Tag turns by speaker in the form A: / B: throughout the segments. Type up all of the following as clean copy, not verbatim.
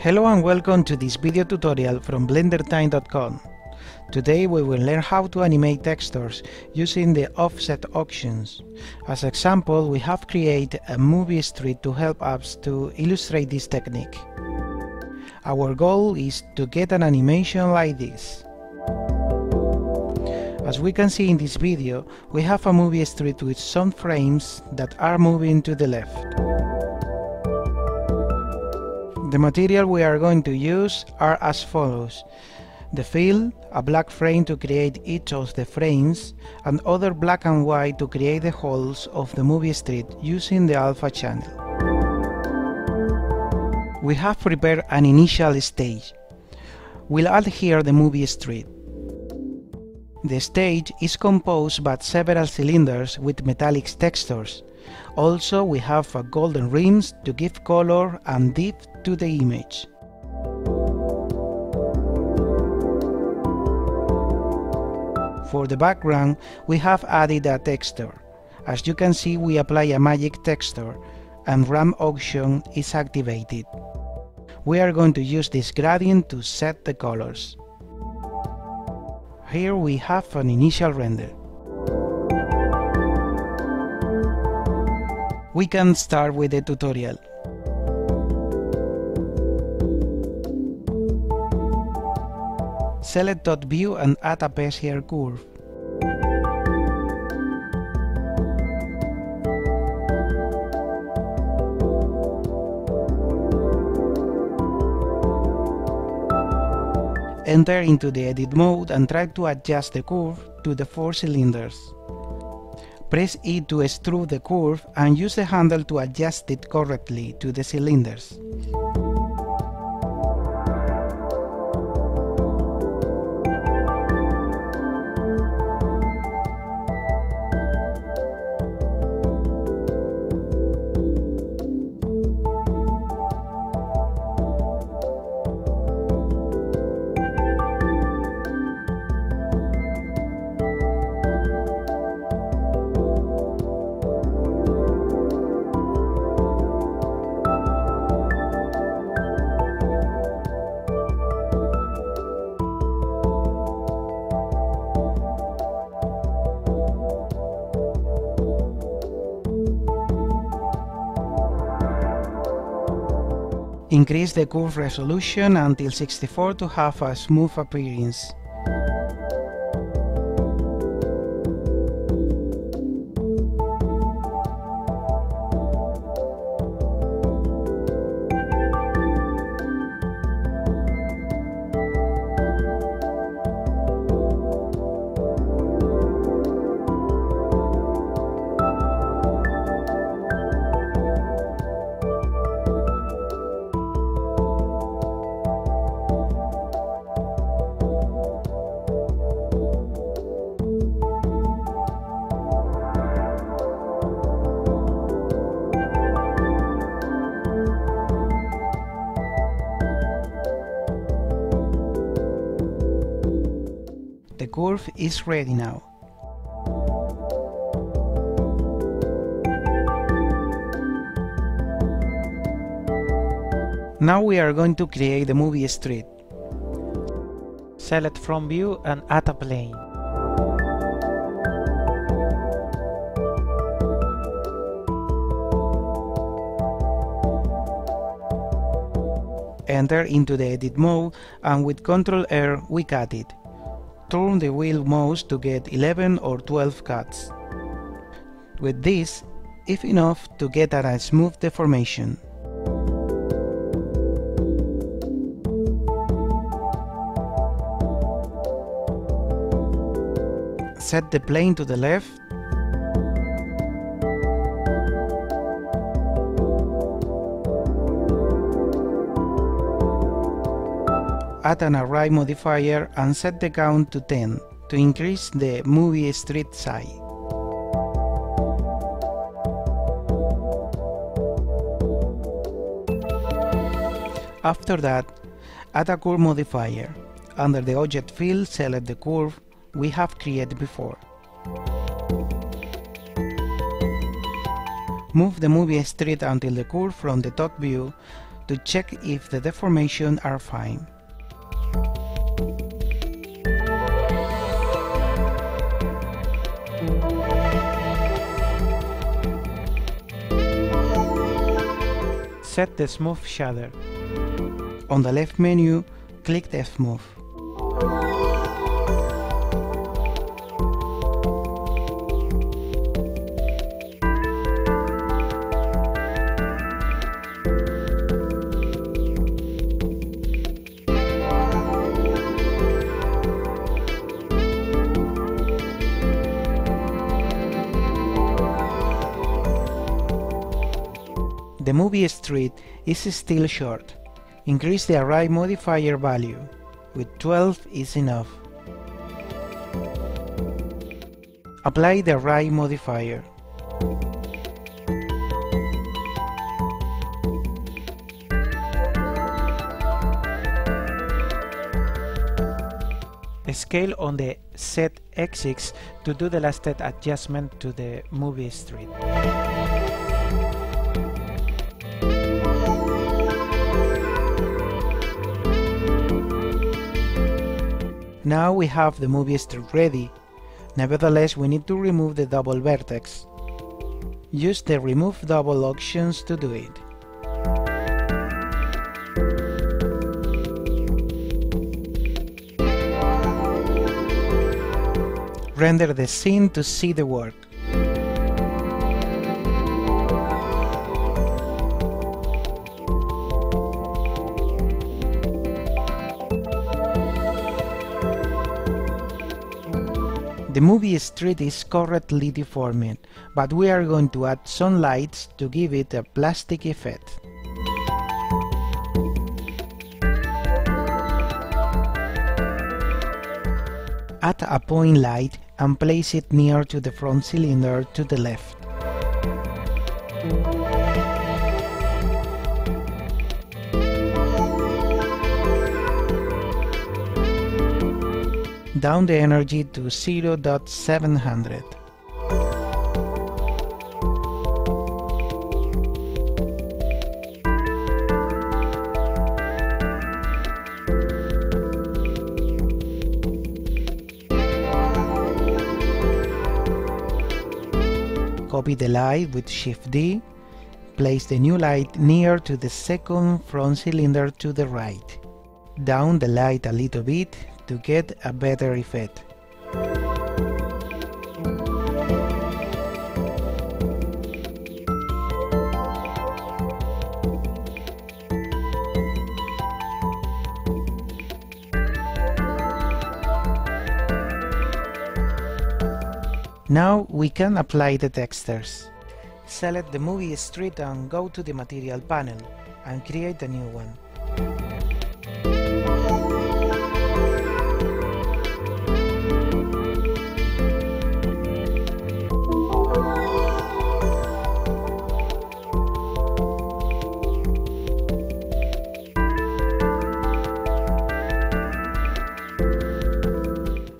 A: Hello and welcome to this video tutorial from BlenderTime.com. Today we will learn how to animate textures using the offset options. As example, we have created a movie street to help us to illustrate this technique. Our goal is to get an animation like this. As we can see in this video, we have a movie street with some frames that are moving to the left. The material we are going to use are as follows: the fill, a black frame to create each of the frames, and other black and white to create the holes of the movie street using the alpha channel. We have prepared an initial stage. We'll add here the movie street. The stage is composed by several cylinders with metallic textures. Also, we have golden rims to give color and depth to the image. For the background, we have added a texture. As you can see, we apply a magic texture and ramp option is activated. We are going to use this gradient to set the colors. Here we have an initial render. We can start with the tutorial. Select dot view and add a Bezier curve. Enter into the edit mode and try to adjust the curve to the 4 cylinders. Press E to extrude the curve and use the handle to adjust it correctly to the cylinders. Increase the curve resolution until 64 to have a smooth appearance. The curve is ready now. Now we are going to create the movie street. Select from view and add a plane. Enter into the edit mode and with Ctrl R we cut it. Turn the wheel mouse to get 11 or 12 cuts. With this, it's enough to get a smooth deformation. Set the plane to the left. Add an array modifier and set the count to 10 to increase the movie street size. After that, add a curve modifier. Under the object field, select the curve we have created before. Move the movie street until the curve from the top view to check if the deformation are fine. Set the smooth shader. On the left menu, click the Smooth. The movie street is still short. Increase the array modifier value. With 12 is enough. Apply the array modifier. Scale on the Z-axis to do the last adjustment to the movie street. Now we have the movie street ready. Nevertheless, we need to remove the double vertex. Use the Remove Double options to do it. Render the scene to see the work. The movie street is correctly deformed, but we are going to add some lights to give it a plastic effect. Add a point light and place it near to the front cylinder to the left. Down the energy to 0.700. Copy the light with Shift D. Place the new light near to the second front cylinder to the right. Down the light a little bit to get a better effect. Now we can apply the textures. Select the movie street and go to the material panel and create a new one.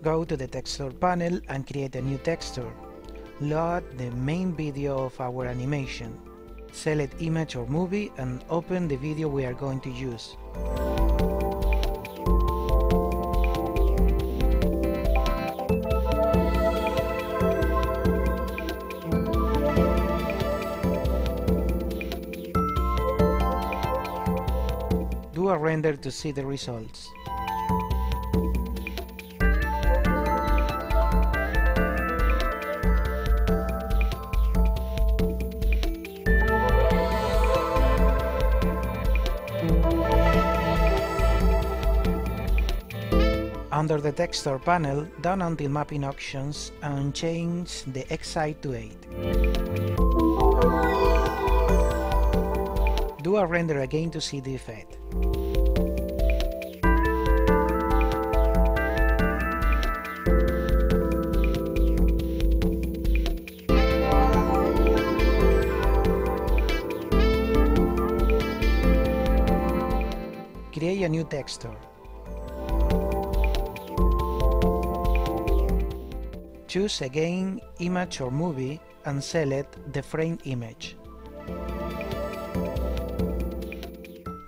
A: Go to the texture panel and create a new texture. Load the main video of our animation. Select image or movie and open the video we are going to use. Do a render to see the results. Under the texture panel, down until mapping options and change the Excite to 8. Do a render again to see the effect. Create a new texture. Choose again image or movie and select the frame image.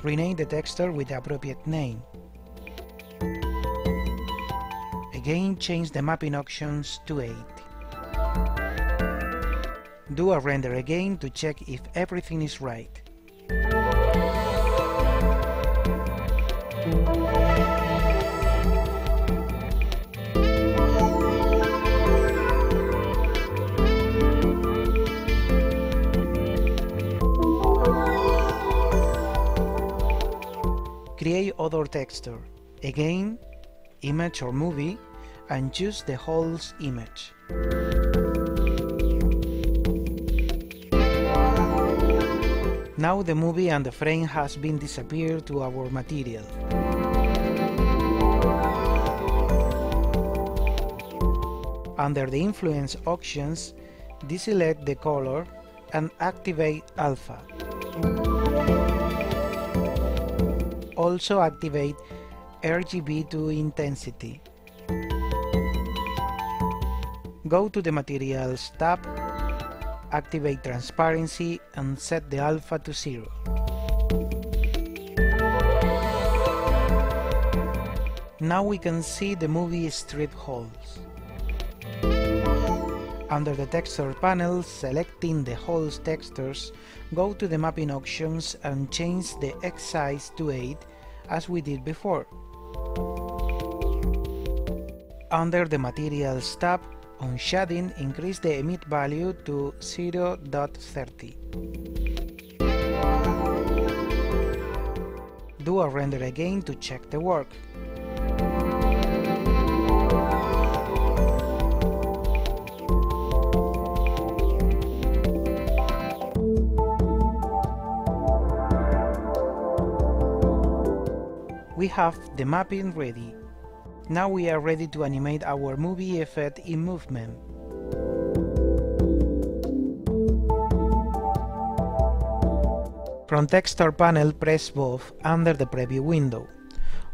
A: Rename the texture with the appropriate name. Again, change the mapping options to 8. Do a render again to check if everything is right. Create other texture. Again, image or movie, and choose the whole image. Now the movie and the frame has been disappeared to our material. Under the influence options, deselect the color and activate alpha. Also activate RGB to intensity. Go to the Materials tab, activate Transparency and set the alpha to 0. Now we can see the movie strip holes. Under the Texture panel, selecting the holes textures, go to the Mapping options and change the X size to 8 as we did before. Under the Materials tab, on shading, increase the emit value to 0.30. Do a render again to check the work. We have the mapping ready. Now we are ready to animate our movie effect in movement. From Texture panel, press both under the preview window.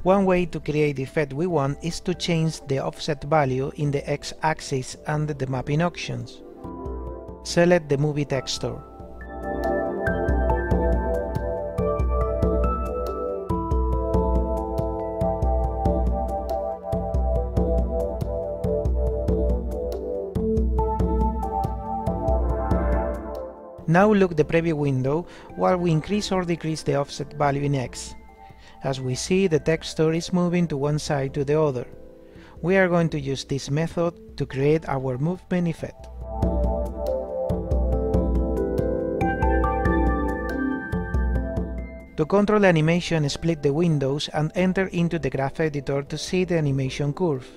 A: One way to create the effect we want is to change the offset value in the X-axis under the mapping options. Select the movie texture. Now look the preview window while we increase or decrease the offset value in X. As we see, the texture is moving to one side to the other. We are going to use this method to create our movement effect. To control the animation, split the windows and enter into the graph editor to see the animation curve.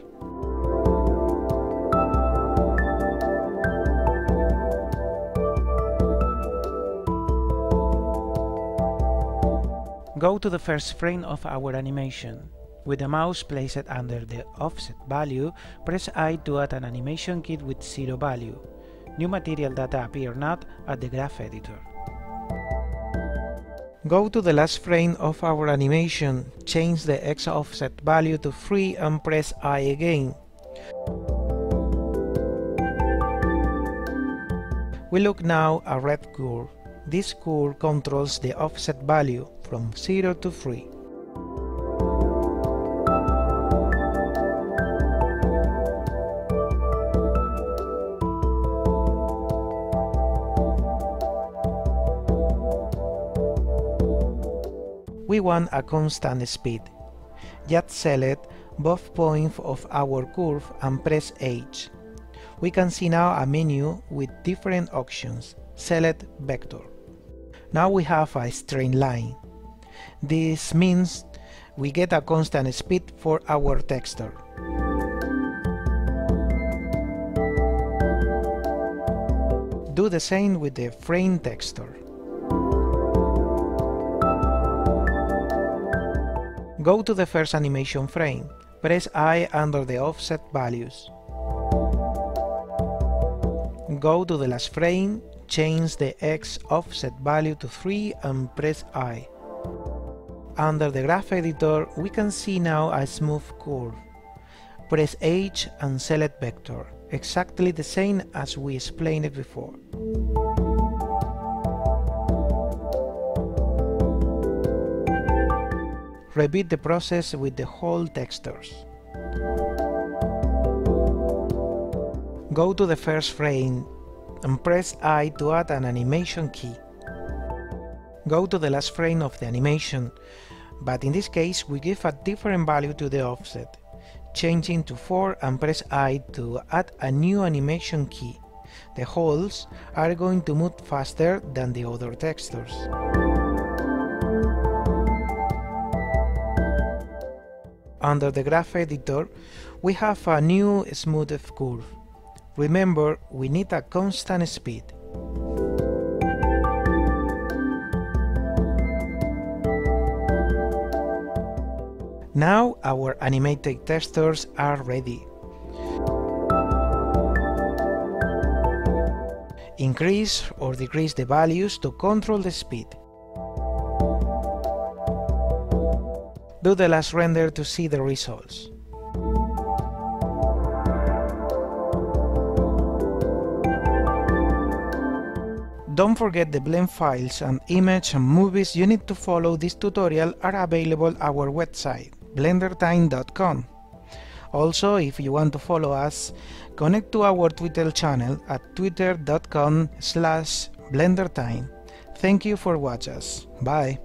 A: Go to the first frame of our animation. With the mouse placed under the offset value, press I to add an animation kit with 0 value. New material data appear not at the graph editor. Go to the last frame of our animation, change the X offset value to 3 and press I again. We look now at red curve. This curve controls the offset value from 0 to 3. We want a constant speed. Just select both points of our curve and press H. We can see now a menu with different options. Select Vector. Now we have a straight line. This means we get a constant speed for our texture. Do the same with the frame texture. Go to the first animation frame. Press I under the offset values. Go to the last frame, change the X offset value to 3 and press I. Under the graph editor, we can see now a smooth curve. Press H and select Vector, exactly the same as we explained it before. repeat the process with the whole textures. Go to the first frame and press I to add an animation key. Go to the last frame of the animation, but in this case we give a different value to the offset, changing to 4 and press I to add a new animation key. The holes are going to move faster than the other textures. Under the graph editor, we have a new smooth curve. Remember, we need a constant speed. Now our animated textures are ready. Increase or decrease the values to control the speed. Do the last render to see the results. Don't forget the blend files and image and movies you need to follow this tutorial are available on our website, blendertime.com. Also, if you want to follow us, connect to our Twitter channel at twitter.com/blendertime. Thank you for watching us. Bye.